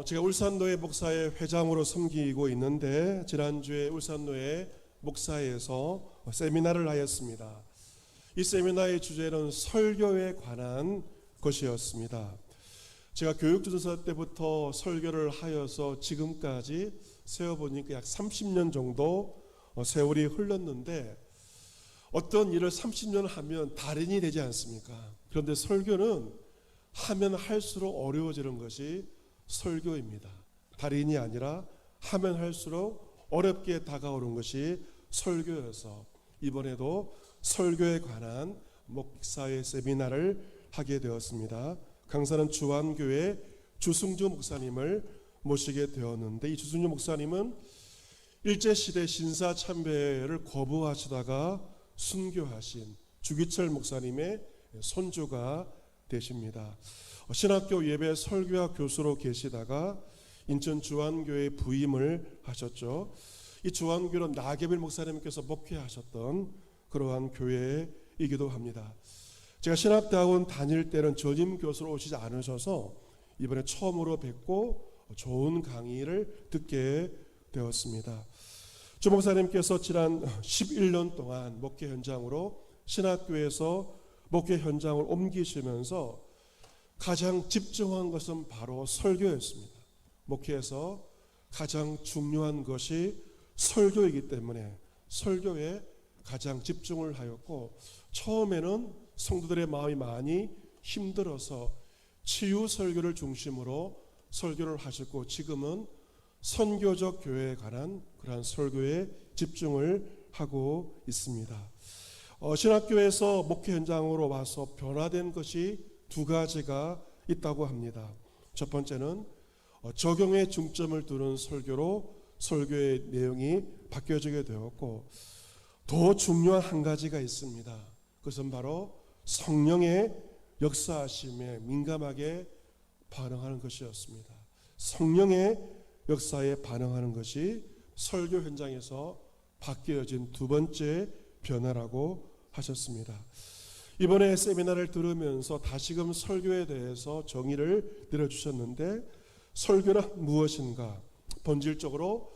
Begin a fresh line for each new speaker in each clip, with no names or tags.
제가 울산노회 목사의 회장으로 섬기고 있는데 지난주에 울산노회 목사회에서 세미나를 하였습니다. 이 세미나의 주제는 설교에 관한 것이었습니다. 제가 교육주도사 때부터 설교를 하여서 지금까지 세어보니까 약 30년 정도 세월이 흘렀는데 어떤 일을 30년 하면 달인이 되지 않습니까? 그런데 설교는 하면 할수록 어려워지는 것이 설교입니다. 달인이 아니라 하면 할수록 어렵게 다가오는 것이 설교여서 이번에도 설교에 관한 목사회 세미나를 하게 되었습니다. 강사는 주안교회 주승주 목사님을 모시게 되었는데 이 주승주 목사님은 일제시대 신사참배를 거부하시다가 순교하신 주기철 목사님의 손주가 되십니다. 신학교 예배 설교학 교수로 계시다가 인천 주안교회 부임을 하셨죠. 이 주안교는 나계빌 목사님께서 목회하셨던 그러한 교회이기도 합니다. 제가 신학대학원 다닐 때는 전임 교수로 오시지 않으셔서 이번에 처음으로 뵙고 좋은 강의를 듣게 되었습니다. 주 목사님께서 지난 11년 동안 목회 현장으로 신학교에서 목회 현장을 옮기시면서 가장 집중한 것은 바로 설교였습니다. 목회에서 가장 중요한 것이 설교이기 때문에 설교에 가장 집중을 하였고 처음에는 성도들의 마음이 많이 힘들어서 치유 설교를 중심으로 설교를 하셨고 지금은 선교적 교회에 관한 그러한 설교에 집중을 하고 있습니다. 신학교에서 목회 현장으로 와서 변화된 것이 두 가지가 있다고 합니다. 첫 번째는 적용에 중점을 두는 설교로 설교의 내용이 바뀌어지게 되었고 더 중요한 한 가지가 있습니다. 그것은 바로 성령의 역사하심에 민감하게 반응하는 것이었습니다. 성령의 역사에 반응하는 것이 설교 현장에서 바뀌어진 두 번째 변화라고 하셨습니다. 이번에 세미나를 들으면서 다시금 설교에 대해서 정의를 내려주셨는데 설교란 무엇인가? 본질적으로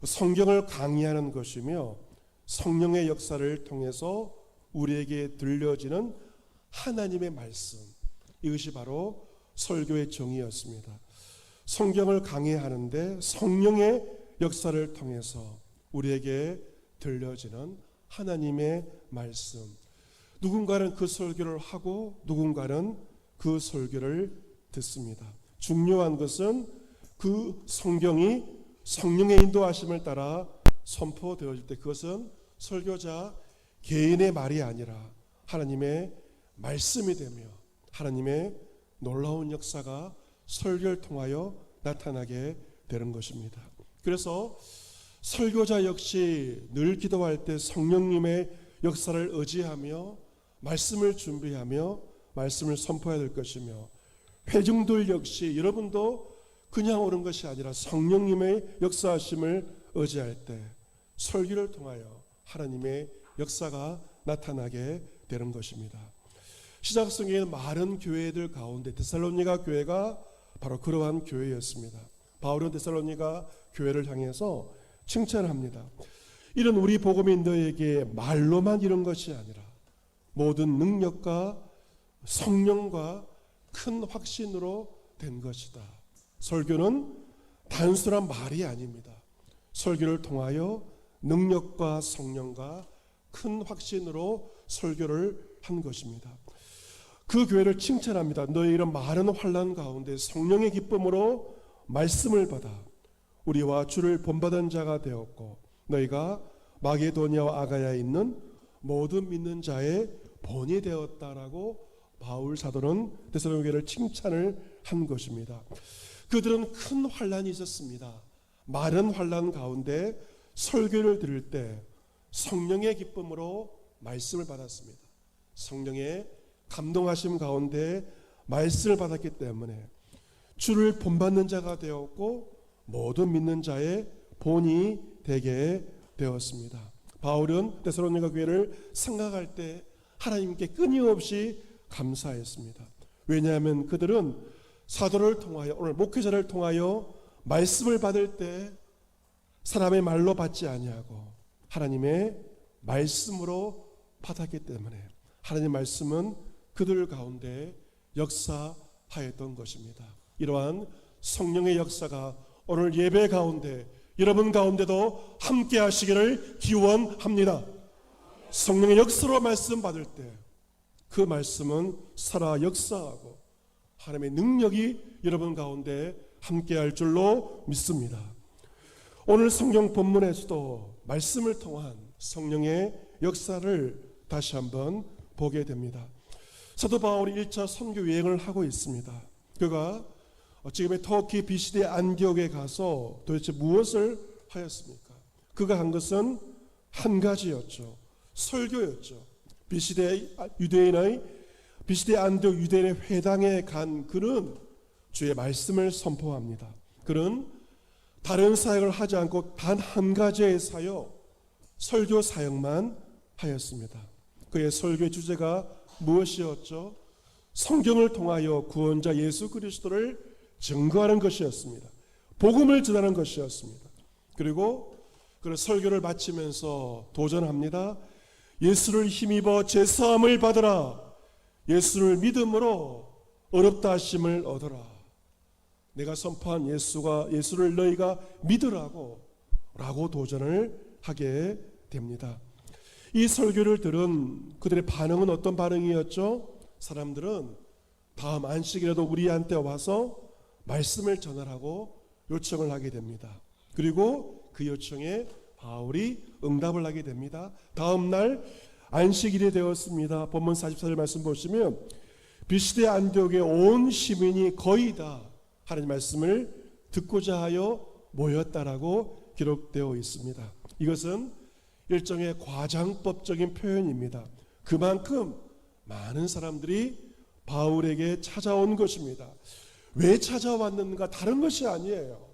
성경을 강의하는 것이며 성령의 역사를 통해서 우리에게 들려지는 하나님의 말씀, 이것이 바로 설교의 정의였습니다. 성경을 강의하는데 성령의 역사를 통해서 우리에게 들려지는 하나님의 말씀, 누군가는 그 설교를 하고 누군가는 그 설교를 듣습니다. 중요한 것은 그 성경이 성령의 인도하심을 따라 선포되어질 때 그것은 설교자 개인의 말이 아니라 하나님의 말씀이 되며 하나님의 놀라운 역사가 설교를 통하여 나타나게 되는 것입니다. 그래서 설교자 역시 늘 기도할 때 성령님의 역사를 의지하며 말씀을 준비하며 말씀을 선포해야 될 것이며 회중들 역시 여러분도 그냥 오는 것이 아니라 성령님의 역사하심을 의지할 때 설교를 통하여 하나님의 역사가 나타나게 되는 것입니다. 시작성경에는 많은 교회들 가운데 데살로니가 교회가 바로 그러한 교회였습니다. 바울은 데살로니가 교회를 향해서 칭찬합니다. 이런 우리 복음이 너에게 말로만 이런 것이 아니라 모든 능력과 성령과 큰 확신으로 된 것이다. 설교는 단순한 말이 아닙니다. 설교를 통하여 능력과 성령과 큰 확신으로 설교를 한 것입니다. 그 교회를 칭찬합니다. 너희 이런 많은 환난 가운데 성령의 기쁨으로 말씀을 받아 우리와 주를 본받은 자가 되었고 너희가 마게도니아와 아가야에 있는 모든 믿는 자의 본이 되었다라고 바울 사도는 데살로니가 교회를 칭찬을 한 것입니다. 그들은 큰 환난이 있었습니다. 많은 환난 가운데 설교를 들을 때 성령의 기쁨으로 말씀을 받았습니다. 성령의 감동하심 가운데 말씀을 받았기 때문에 주를 본받는 자가 되었고 모든 믿는 자의 본이 되게 되었습니다. 바울은 데살로니가 교회를 생각할 때 하나님께 끊임없이 감사했습니다. 왜냐하면 그들은 사도를 통하여, 오늘 목회자를 통하여 말씀을 받을 때 사람의 말로 받지 아니하고 하나님의 말씀으로 받았기 때문에 하나님의 말씀은 그들 가운데 역사하였던 것입니다. 이러한 성령의 역사가 오늘 예배 가운데 여러분 가운데도 함께 하시기를 기원합니다. 성령의 역사로 말씀 받을 때 그 말씀은 살아 역사하고 하나님의 능력이 여러분 가운데 함께 할 줄로 믿습니다. 오늘 성경 본문에서도 말씀을 통한 성령의 역사를 다시 한번 보게 됩니다. 사도 바울이 1차 선교 여행을 하고 있습니다. 그가 지금의 터키 비시대 안디옥에 가서 도대체 무엇을 하였습니까? 그가 한 것은 한 가지였죠. 설교였죠. 비시대 안디옥 유대인의 회당에 간 그는 주의 말씀을 선포합니다. 그는 다른 사역을 하지 않고 단 한 가지의 사역, 설교 사역만 하였습니다. 그의 설교의 주제가 무엇이었죠? 성경을 통하여 구원자 예수 그리스도를 증거하는 것이었습니다. 복음을 전하는 것이었습니다. 그리고 그 설교를 마치면서 도전합니다. 예수를 힘입어 제사함을 받으라. 예수를 믿음으로 어렵다 하심을 얻어라. 내가 선포한 예수를 너희가 믿으라고 라고 도전을 하게 됩니다. 이 설교를 들은 그들의 반응은 어떤 반응이었죠? 사람들은 다음 안식이라도 우리한테 와서 말씀을 전하라고 요청을 하게 됩니다. 그리고 그 요청에 바울이 응답을 하게 됩니다. 다음 날 안식일이 되었습니다. 본문 44절 말씀 보시면 비시대 안디옥의 온 시민이 거의 다 하나님 말씀을 듣고자 하여 모였다라고 기록되어 있습니다. 이것은 일종의 과장법적인 표현입니다. 그만큼 많은 사람들이 바울에게 찾아온 것입니다. 왜 찾아왔는가? 다른 것이 아니에요.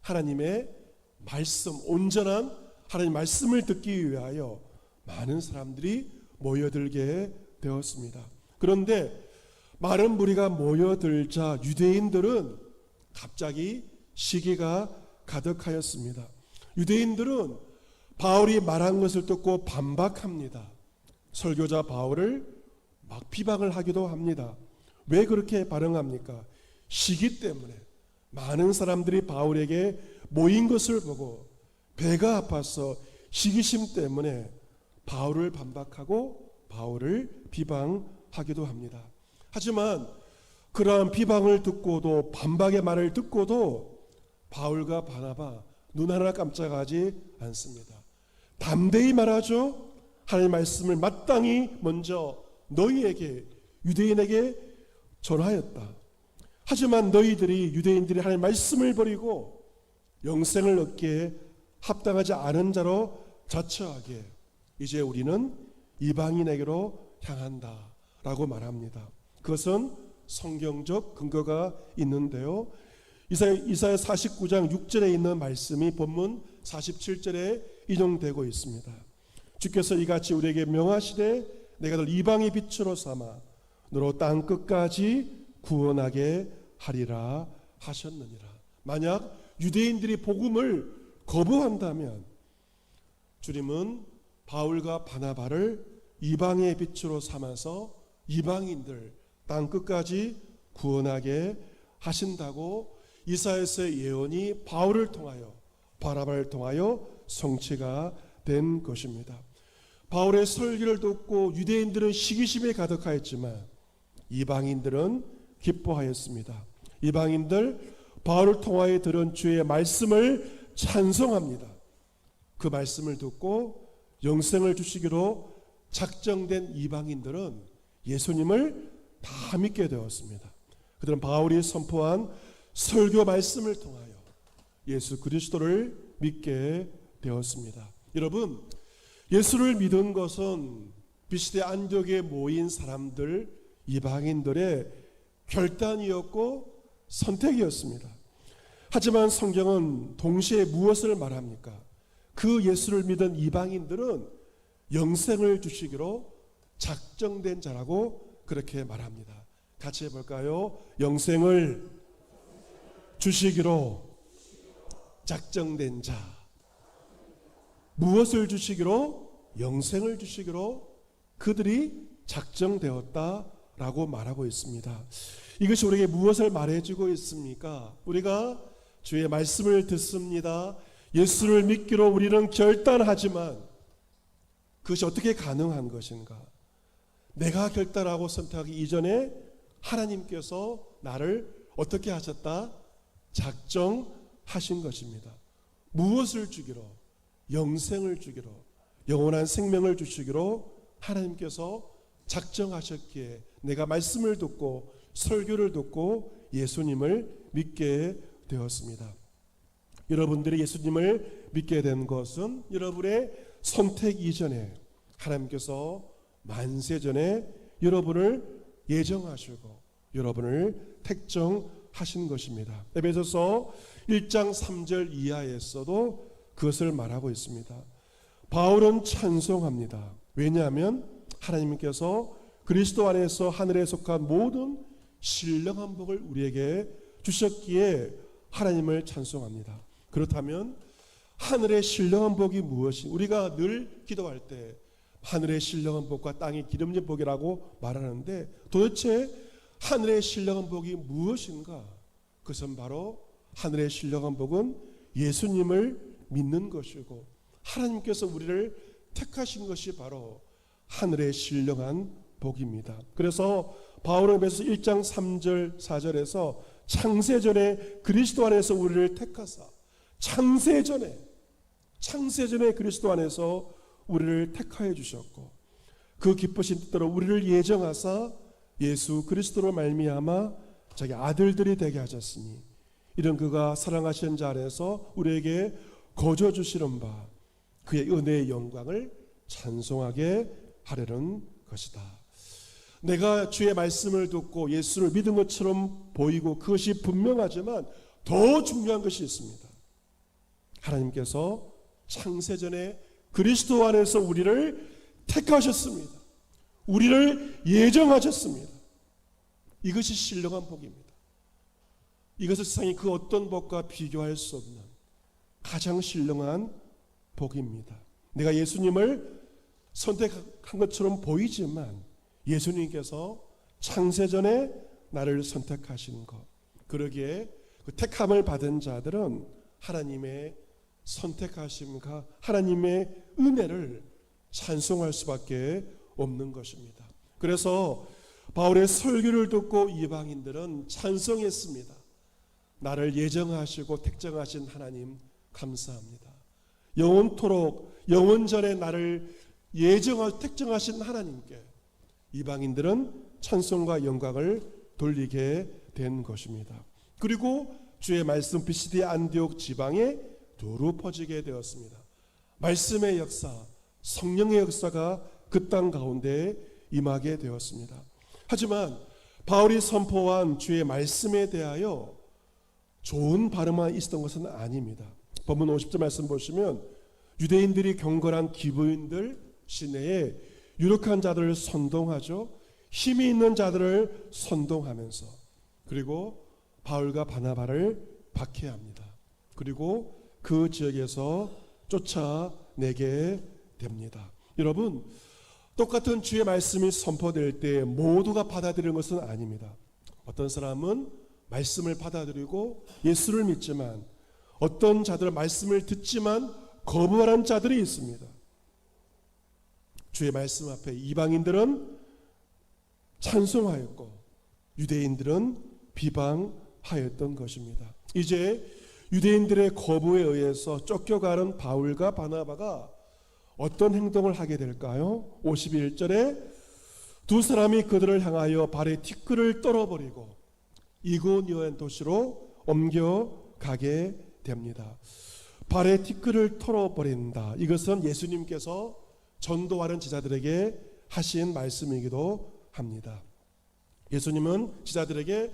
하나님의 말씀, 온전한 하나님 말씀을 듣기 위하여 많은 사람들이 모여들게 되었습니다. 그런데 많은 무리가 모여들자 유대인들은 갑자기 시기가 가득하였습니다. 유대인들은 바울이 말한 것을 듣고 반박합니다. 설교자 바울을 막 비방을 하기도 합니다. 왜 그렇게 반응합니까? 시기 때문에 많은 사람들이 바울에게 모인 것을 보고 배가 아파서 시기심 때문에 바울을 반박하고 바울을 비방하기도 합니다. 하지만 그러한 비방을 듣고도 반박의 말을 듣고도 바울과 바나바 눈 하나 깜짝하지 않습니다. 담대히 말하죠. 하나님의 말씀을 마땅히 먼저 너희에게 유대인에게 전하였다. 하지만 너희들이 유대인들이 하나님의 말씀을 버리고 영생을 얻기에 합당하지 않은 자로 자처하게 이제 우리는 이방인에게로 향한다 라고 말합니다. 그것은 성경적 근거가 있는데요. 이사야 49장 6절에 있는 말씀이 본문 47절에 인용되고 있습니다. 주께서 이같이 우리에게 명하시되 내가 널 이방의 빛으로 삼아 너로 땅 끝까지 구원하게 하리라 하셨느니라. 만약 유대인들이 복음을 거부한다면 주님은 바울과 바나바를 이방의 빛으로 삼아서 이방인들 땅 끝까지 구원하게 하신다고 이사야서의 예언이 바울을 통하여 바나바를 통하여 성취가 된 것입니다. 바울의 설교를 듣고 유대인들은 시기심에 가득하였지만 이방인들은 기뻐하였습니다. 이방인들 바울을 통하여 들은 주의 말씀을 찬송합니다. 그 말씀을 듣고 영생을 주시기로 작정된 이방인들은 예수님을 다 믿게 되었습니다. 그들은 바울이 선포한 설교 말씀을 통하여 예수 그리스도를 믿게 되었습니다. 여러분, 예수를 믿은 것은 비시대 안디옥에 모인 사람들, 이방인들의 결단이었고 선택이었습니다. 하지만 성경은 동시에 무엇을 말합니까? 그 예수를 믿은 이방인들은 영생을 주시기로 작정된 자라고 그렇게 말합니다. 같이 해볼까요? 영생을 주시기로 작정된 자. 무엇을 주시기로? 영생을 주시기로 그들이 작정되었다라고 말하고 있습니다. 이것이 우리에게 무엇을 말해주고 있습니까? 우리가 주의 말씀을 듣습니다. 예수를 믿기로 우리는 결단하지만 그것이 어떻게 가능한 것인가? 내가 결단하고 선택하기 이전에 하나님께서 나를 어떻게 하셨다? 작정하신 것입니다. 무엇을 주기로? 영생을 주기로, 영원한 생명을 주시기로 하나님께서 작정하셨기에 내가 말씀을 듣고 설교를 듣고 예수님을 믿게 되었습니다. 여러분들이 예수님을 믿게 된 것은 여러분의 선택 이전에 하나님께서 만세전에 여러분을 예정하시고 여러분을 택정하신 것입니다. 에베소서 1장 3절 이하에서도 그것을 말하고 있습니다. 바울은 찬송합니다. 왜냐하면 하나님께서 그리스도 안에서 하늘에 속한 모든 신령한 복을 우리에게 주셨기에 하나님을 찬송합니다. 그렇다면 하늘의 신령한 복이 무엇이? 우리가 늘 기도할 때 하늘의 신령한 복과 땅의 기름진 복이라고 말하는데 도대체 하늘의 신령한 복이 무엇인가? 그것은 바로 하늘의 신령한 복은 예수님을 믿는 것이고 하나님께서 우리를 택하신 것이 바로 하늘의 신령한 복입니다. 그래서 바울은 에베소 1장 3절 4절에서 창세전에 그리스도 안에서 우리를 택하사 창세전에 그리스도 안에서 우리를 택하여 주셨고 그 기쁘신 뜻대로 우리를 예정하사 예수 그리스도로 말미암아 자기 아들들이 되게 하셨으니 이런 그가 사랑하신 자 안에서 우리에게 거저 주시는 바 그의 은혜의 영광을 찬송하게 하려는 것이다. 내가 주의 말씀을 듣고 예수를 믿은 것처럼 보이고 그것이 분명하지만 더 중요한 것이 있습니다. 하나님께서 창세전에 그리스도 안에서 우리를 택하셨습니다. 우리를 예정하셨습니다. 이것이 신령한 복입니다. 이것을 세상이 그 어떤 복과 비교할 수 없는 가장 신령한 복입니다. 내가 예수님을 선택한 것처럼 보이지만 예수님께서 창세전에 나를 선택하신 것, 그러기에 그 택함을 받은 자들은 하나님의 선택하심과 하나님의 은혜를 찬송할 수밖에 없는 것입니다. 그래서 바울의 설교를 듣고 이방인들은 찬송했습니다. 나를 예정하시고 택정하신 하나님 감사합니다. 영원토록 영원전에 나를 택정하신 하나님께 이방인들은 찬송과 영광을 돌리게 된 것입니다. 그리고 주의 말씀 피시디아 안디옥 지방에 두루 퍼지게 되었습니다. 말씀의 역사, 성령의 역사가 그 땅 가운데 임하게 되었습니다. 하지만 바울이 선포한 주의 말씀에 대하여 좋은 발음만 있었던 것은 아닙니다. 본문 50절 말씀 보시면 유대인들이 경건한 기부인들 시내에 유력한 자들을 선동하죠. 힘이 있는 자들을 선동하면서 그리고 바울과 바나바를 박해합니다. 그리고 그 지역에서 쫓아내게 됩니다. 여러분, 똑같은 주의 말씀이 선포될 때 모두가 받아들이는 것은 아닙니다. 어떤 사람은 말씀을 받아들이고 예수를 믿지만 어떤 자들은 말씀을 듣지만 거부하는 자들이 있습니다. 주의 말씀 앞에 이방인들은 찬송하였고 유대인들은 비방하였던 것입니다. 이제 유대인들의 거부에 의해서 쫓겨가는 바울과 바나바가 어떤 행동을 하게 될까요? 51절에 두 사람이 그들을 향하여 발에 티끌을 떨어버리고 이고니오엔 도시로 옮겨가게 됩니다. 발에 티끌을 털어버린다. 이것은 예수님께서 전도하는 제자들에게 하신 말씀이기도 합니다. 예수님은 제자들에게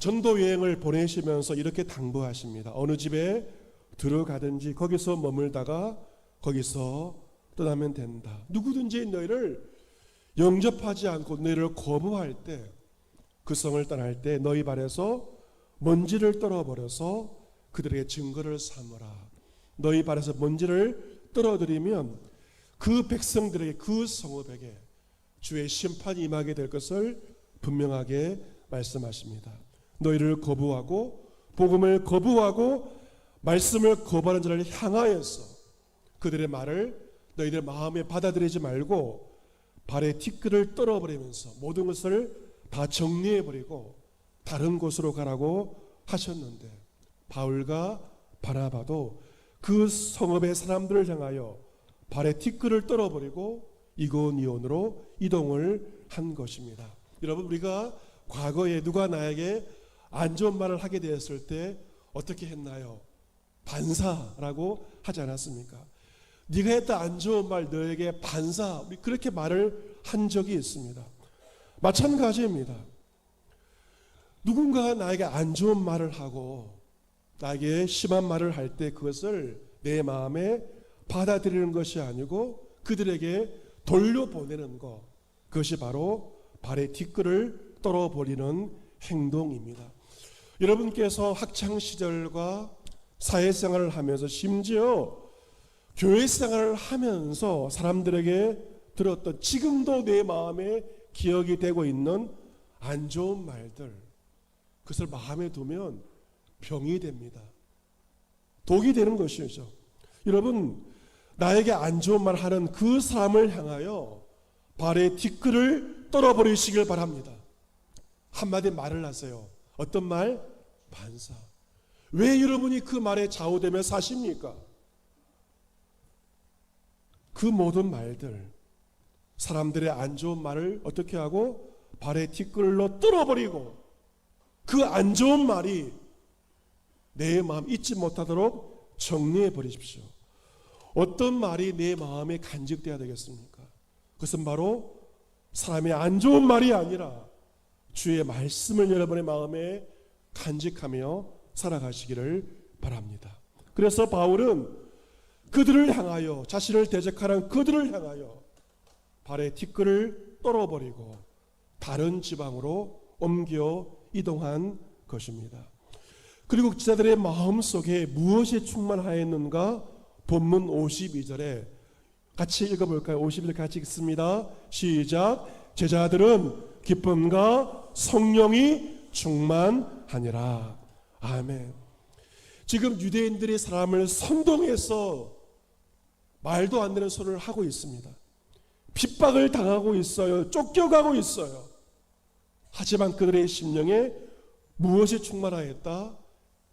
전도 여행을 보내시면서 이렇게 당부하십니다. 어느 집에 들어가든지 거기서 머물다가 거기서 떠나면 된다. 누구든지 너희를 영접하지 않고 너희를 거부할 때 그 성을 떠날 때 너희 발에서 먼지를 떨어버려서 그들에게 증거를 삼으라. 너희 발에서 먼지를 떨어뜨리면 그 백성들에게, 그 성읍에게 주의 심판이 임하게 될 것을 분명하게 말씀하십니다. 너희를 거부하고 복음을 거부하고 말씀을 거부하는 자를 향하여서 그들의 말을 너희들 마음에 받아들이지 말고 발에 티끌을 떨어버리면서 모든 것을 다 정리해버리고 다른 곳으로 가라고 하셨는데, 바울과 바나바도 그 성읍의 사람들을 향하여 발에 티끌을 떨어버리고 이고니온으로 이동을 한 것입니다. 여러분, 우리가 과거에 누가 나에게 안 좋은 말을 하게 되었을 때 어떻게 했나요? 반사라고 하지 않았습니까? 네가 했다 안 좋은 말 너에게 반사, 그렇게 말을 한 적이 있습니다. 마찬가지입니다. 누군가가 나에게 안 좋은 말을 하고 나에게 심한 말을 할 때 그것을 내 마음에 받아들이는 것이 아니고 그들에게 돌려보내는 것, 그것이 바로 발에 티끌을 떨어버리는 행동입니다. 여러분께서 학창시절과 사회생활을 하면서 심지어 교회생활을 하면서 사람들에게 들었던, 지금도 내 마음에 기억이 되고 있는 안 좋은 말들, 그것을 마음에 두면 병이 됩니다. 독이 되는 것이죠. 여러분, 나에게 안 좋은 말 하는 그 사람을 향하여 발에 티끌을 떨어버리시길 바랍니다. 한마디 말을 하세요. 어떤 말? 반사. 왜 여러분이 그 말에 좌우되며 사십니까? 그 모든 말들, 사람들의 안 좋은 말을 어떻게 하고 발에 티끌로 떨어버리고 그 안 좋은 말이 내 마음 잊지 못하도록 정리해 버리십시오. 어떤 말이 내 마음에 간직되어야 되겠습니까? 그것은 바로 사람의 안 좋은 말이 아니라 주의 말씀을 여러분의 마음에 간직하며 살아가시기를 바랍니다. 그래서 바울은 그들을 향하여, 자신을 대적하는 그들을 향하여 발에 티끌을 떨어버리고 다른 지방으로 옮겨 이동한 것입니다. 그리고 기자들의 마음속에 무엇이 충만하였는가? 본문 52절에 같이 읽어볼까요? 52절 같이 읽습니다. 시작. 제자들은 기쁨과 성령이 충만하니라. 아멘. 지금 유대인들이 사람을 선동해서 말도 안 되는 소리를 하고 있습니다. 핍박을 당하고 있어요. 쫓겨가고 있어요. 하지만 그들의 심령에 무엇이 충만하였다?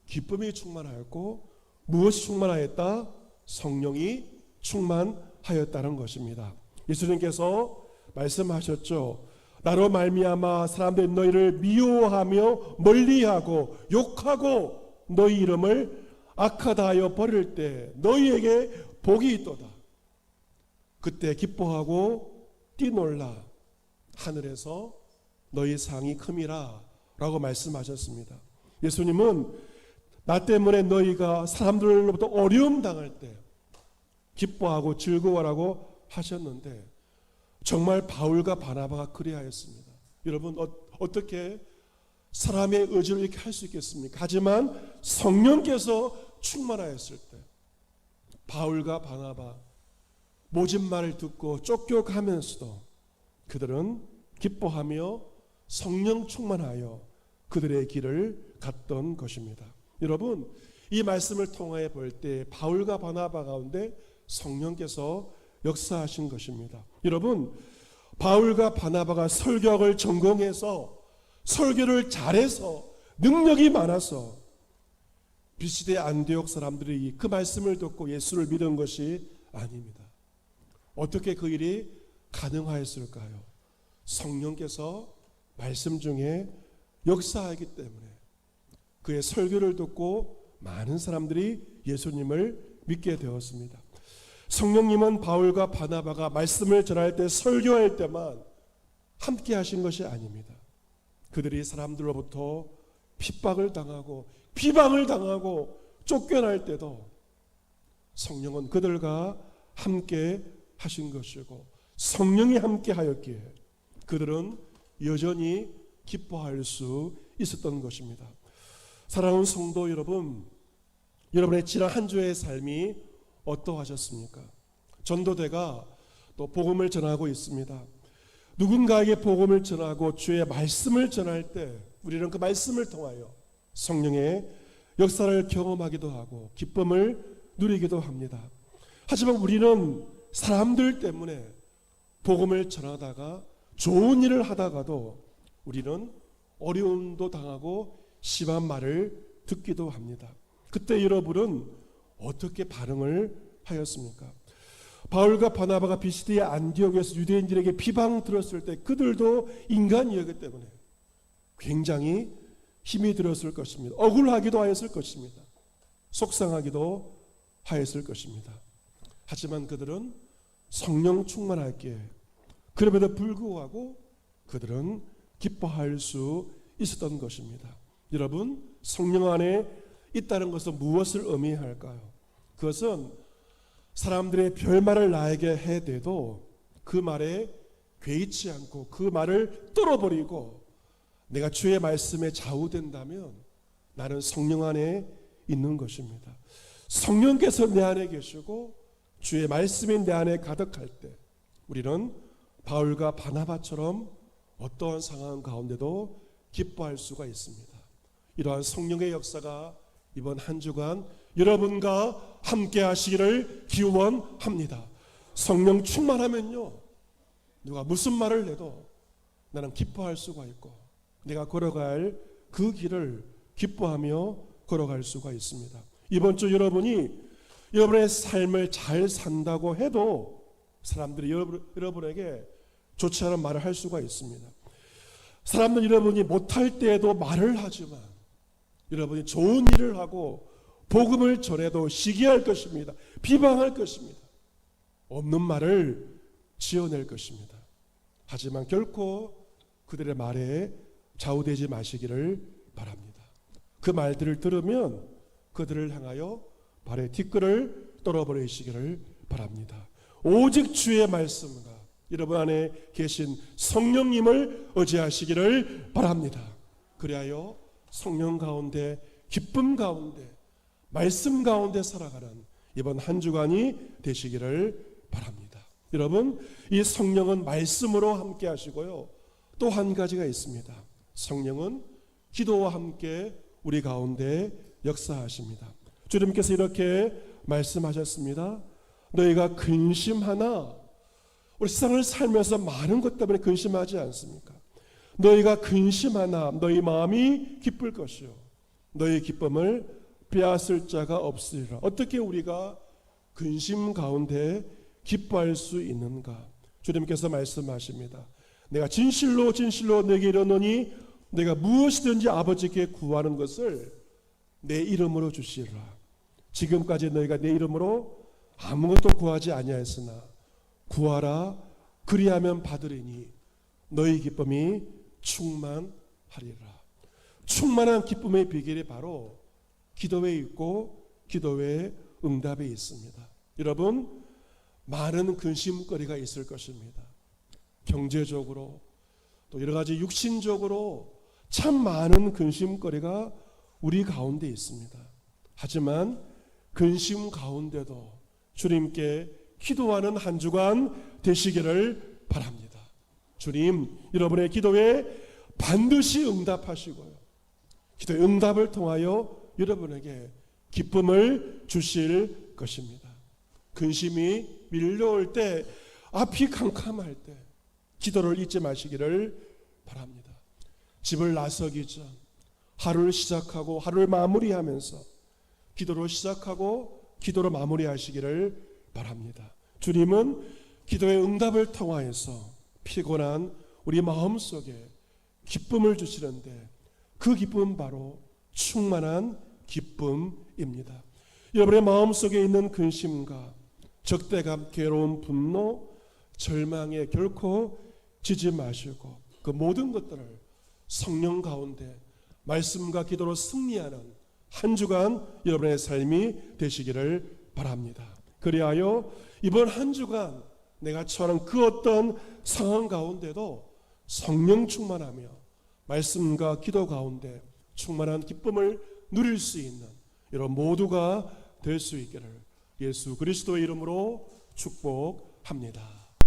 기쁨이 충만하였고, 무엇이 충만하였다? 성령이 충만하였다는 것입니다. 예수님께서 말씀하셨죠. 나로 말미암아 사람들이 너희를 미워하며 멀리하고 욕하고 너희 이름을 악하다 하여 버릴 때 너희에게 복이 있도다. 그때 기뻐하고 뛰놀라. 하늘에서 너희 상이 큼이라 라고 말씀하셨습니다. 예수님은 나 때문에 너희가 사람들로부터 어려움 당할 때 기뻐하고 즐거워라고 하셨는데, 정말 바울과 바나바가 그리하였습니다. 여러분, 어떻게 사람의 의지로 이렇게 할 수 있겠습니까? 하지만 성령께서 충만하였을 때 바울과 바나바 모진 말을 듣고 쫓겨가면서도 그들은 기뻐하며 성령 충만하여 그들의 길을 갔던 것입니다. 여러분, 이 말씀을 통하여 볼 때 바울과 바나바 가운데 성령께서 역사하신 것입니다. 여러분, 바울과 바나바가 설교학을 전공해서 설교를 잘해서 능력이 많아서 비시대 안디옥 사람들이 그 말씀을 듣고 예수를 믿은 것이 아닙니다. 어떻게 그 일이 가능하였을까요? 성령께서 말씀 중에 역사하기 때문에 그의 설교를 듣고 많은 사람들이 예수님을 믿게 되었습니다. 성령님은 바울과 바나바가 말씀을 전할 때, 설교할 때만 함께 하신 것이 아닙니다. 그들이 사람들로부터 핍박을 당하고 비방을 당하고 쫓겨날 때도 성령은 그들과 함께 하신 것이고, 성령이 함께 하였기에 그들은 여전히 기뻐할 수 있었던 것입니다. 사랑하는 성도 여러분, 여러분의 지난 한 주의 삶이 어떠하셨습니까? 전도대가 또 복음을 전하고 있습니다. 누군가에게 복음을 전하고 주의 말씀을 전할 때 우리는 그 말씀을 통하여 성령의 역사를 경험하기도 하고 기쁨을 누리기도 합니다. 하지만 우리는 사람들 때문에 복음을 전하다가 좋은 일을 하다가도 우리는 어려움도 당하고 심한 말을 듣기도 합니다. 그때 여러분은 어떻게 반응을 하였습니까? 바울과 바나바가 비시디의 안디옥에서 유대인들에게 비방 들었을 때 그들도 인간이었기 때문에 굉장히 힘이 들었을 것입니다. 억울하기도 하였을 것입니다. 속상하기도 하였을 것입니다. 하지만 그들은 성령 충만하기에 그럼에도 불구하고 그들은 기뻐할 수 있었던 것입니다. 여러분, 성령 안에 있다는 것은 무엇을 의미할까요? 그것은 사람들의 별말을 나에게 해대도 그 말에 괴이치 않고 그 말을 뚫어버리고 내가 주의 말씀에 좌우된다면 나는 성령 안에 있는 것입니다. 성령께서 내 안에 계시고 주의 말씀이 내 안에 가득할 때 우리는 바울과 바나바처럼 어떠한 상황 가운데도 기뻐할 수가 있습니다. 이러한 성령의 역사가 이번 한 주간 여러분과 함께 하시기를 기원합니다. 성령 충만하면요, 누가 무슨 말을 해도 나는 기뻐할 수가 있고 내가 걸어갈 그 길을 기뻐하며 걸어갈 수가 있습니다. 이번 주 여러분이 여러분의 삶을 잘 산다고 해도 사람들이 여러분에게 좋지 않은 말을 할 수가 있습니다. 사람들은 여러분이 못할 때에도 말을 하지만 여러분이 좋은 일을 하고 복음을 전해도 시기할 것입니다. 비방할 것입니다. 없는 말을 지어낼 것입니다. 하지만 결코 그들의 말에 좌우되지 마시기를 바랍니다. 그 말들을 들으면 그들을 향하여 발에 티끌을 떨어버리시기를 바랍니다. 오직 주의 말씀과 여러분 안에 계신 성령님을 의지하시기를 바랍니다. 그리하여 성령 가운데, 기쁨 가운데, 말씀 가운데 살아가는 이번 한 주간이 되시기를 바랍니다. 여러분, 이 성령은 말씀으로 함께 하시고요, 또 한 가지가 있습니다. 성령은 기도와 함께 우리 가운데 역사하십니다. 주님께서 이렇게 말씀하셨습니다. 너희가 근심하나, 우리 세상을 살면서 많은 것 때문에 근심하지 않습니까? 너희가 근심하나 너희 마음이 기쁠 것이요 너희 기쁨을 빼앗을 자가 없으리라. 어떻게 우리가 근심 가운데 기뻐할 수 있는가? 주님께서 말씀하십니다. 내가 진실로 진실로 너에게 이르노니 내가 무엇이든지 아버지께 구하는 것을 내 이름으로 주시리라. 지금까지 너희가 내 이름으로 아무것도 구하지 아니하였으나 구하라, 그리하면 받으리니 너희 기쁨이 충만하리라. 충만한 기쁨의 비결이 바로 기도에 있고 기도의 응답에 있습니다. 여러분, 많은 근심거리가 있을 것입니다. 경제적으로 또 여러 가지 육신적으로 참 많은 근심거리가 우리 가운데 있습니다. 하지만 근심 가운데도 주님께 기도하는 한 주간 되시기를 바랍니다. 주님, 여러분의 기도에 반드시 응답하시고요, 기도의 응답을 통하여 여러분에게 기쁨을 주실 것입니다. 근심이 밀려올 때, 앞이 캄캄할 때 기도를 잊지 마시기를 바랍니다. 집을 나서기 전 하루를 시작하고 하루를 마무리하면서 기도로 시작하고 기도로 마무리하시기를 바랍니다. 주님은 기도의 응답을 통하여서 피곤한 우리 마음속에 기쁨을 주시는데 그 기쁨은 바로 충만한 기쁨입니다. 여러분의 마음속에 있는 근심과 적대감, 괴로움, 분노, 절망에 결코 지지 마시고 그 모든 것들을 성령 가운데 말씀과 기도로 승리하는 한 주간 여러분의 삶이 되시기를 바랍니다. 그리하여 이번 한 주간 내가 처한 그 어떤 상황 가운데도 성령 충만하며 말씀과 기도 가운데 충만한 기쁨을 누릴 수 있는 여러분 모두가 될 수 있기를 예수 그리스도의 이름으로 축복합니다.